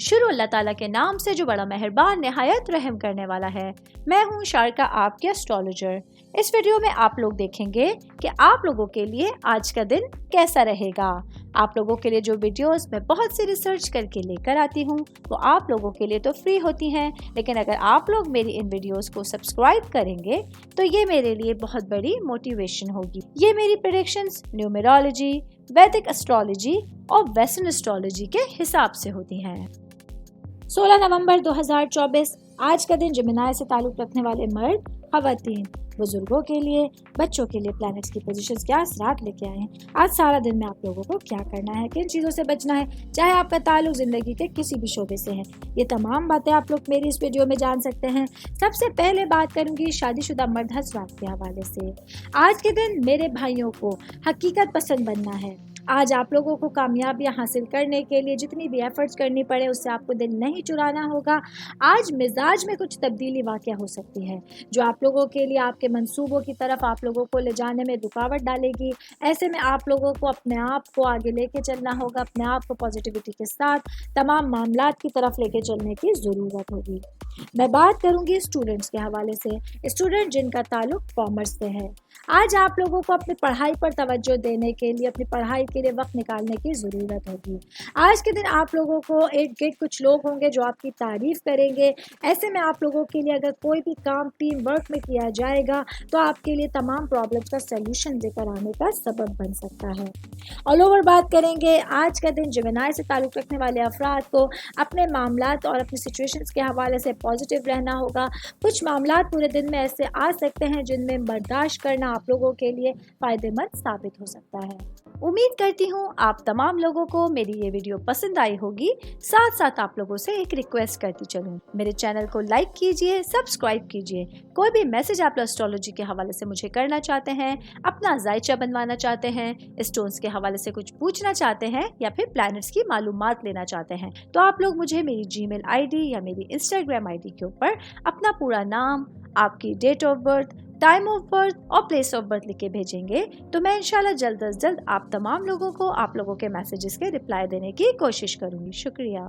शुरू अल्लाह ताला के नाम से जो बड़ा मेहरबान निहायत रहम करने वाला है। मैं हूँ शारका, आपके एस्ट्रोलॉजर। इस वीडियो में आप लोग देखेंगे कि आप लोगों के लिए आज का दिन कैसा रहेगा। आप लोगों के लिए जो वीडियोस मैं बहुत सी रिसर्च करके लेकर आती हूँ वो आप लोगों के लिए तो फ्री होती हैं, लेकिन अगर आप लोग मेरी इन वीडियोस को सब्सक्राइब करेंगे तो ये मेरे लिए बहुत बड़ी मोटिवेशन होगी। ये मेरी प्रेडिक्शंस न्यूमेरोलॉजी, वैदिक एस्ट्रोलॉजी और वेस्टर्न एस्ट्रोलॉजी के हिसाब से होती हैं। 16 नवंबर 2024 आज का दिन जेमिनी से ताल्लुक रखने वाले मर्द, खवातीन, बुजुर्गों के लिए, बच्चों के लिए प्लैनेट्स की पोजीशंस क्या असरात लेके आए हैं। आज सारा दिन में आप लोगों को क्या करना है, किन चीज़ों से बचना है, चाहे आपका ताल्लुक ज़िंदगी के किसी भी शोबे से है, ये तमाम बातें आप लोग मेरी इस वीडियो में जान सकते हैं। सबसे पहले बात करूंगी शादीशुदा मर्द हज़रात के हवाले से। आज के दिन मेरे भाइयों को हकीकत पसंद बनना है। आज आप लोगों को कामयाबियां हासिल करने के लिए जितनी भी एफर्ट्स करनी पड़े उससे आपको दिल नहीं चुराना होगा। आज मिजाज में कुछ तब्दीली वाक़या हो सकती है जो आप लोगों के लिए आपके मंसूबों की तरफ आप लोगों को ले जाने में रुकावट डालेगी। ऐसे में आप लोगों को अपने आप को आगे लेके चलना होगा, अपने आप को पॉजिटिविटी के साथ तमाम मामलात की तरफ लेके चलने की ज़रूरत होगी। मैं बात करूंगी स्टूडेंट्स के हवाले से। स्टूडेंट जिनका ताल्लुक कॉमर्स से है, आज आप लोगों को अपनी पढ़ाई पर तवज्जो देने के लिए, अपनी पढ़ाई के लिए वक्त निकालने की ज़रूरत होगी। आज के दिन आप लोगों को इर्द गिर्द कुछ लोग होंगे जो आपकी तारीफ़ करेंगे। ऐसे में आप लोगों के लिए अगर कोई भी काम टीम वर्क में किया जाएगा तो आपके लिए तमाम प्रॉब्लम्स का सलूशन लेकर आने का सबब बन सकता है। ऑल ओवर बात करेंगे, आज का दिन जेमिनी से ताल्लुक़ रखने वाले अफराद को अपने मामलात और अपनी सिचुएशंस के हवाले से पॉजिटिव रहना होगा। कुछ मामलात पूरे दिन में ऐसे आ सकते हैं जिनमें बर्दाश्त करना आप लोगों के लिए फ़ायदेमंद साबित हो सकता है। उम्मीद करती हूँ आप तमाम लोगों को मेरी ये वीडियो पसंद आई होगी। साथ साथ आप लोगों से एक रिक्वेस्ट करती चलूँ, मेरे चैनल को लाइक कीजिए, सब्सक्राइब कीजिए। कोई भी मैसेज आप एस्ट्रोलॉजी के हवाले से मुझे करना चाहते हैं, अपना जायचा बनवाना चाहते हैं, स्टोन्स के हवाले से कुछ पूछना चाहते हैं या फिर प्लैनेट्स की मालूमात लेना चाहते हैं तो आप लोग मुझे मेरी जीमेल आईडी या मेरी इंस्टाग्राम आईडी के ऊपर अपना पूरा नाम, आपकी date of birth, time of birth और प्लेस ऑफ बर्थ लिख के भेजेंगे तो मैं इंशाल्लाह जल्द अज जल्द आप तमाम लोगों को आप लोगों के मैसेजेस के रिप्लाई देने की कोशिश करूंगी। शुक्रिया।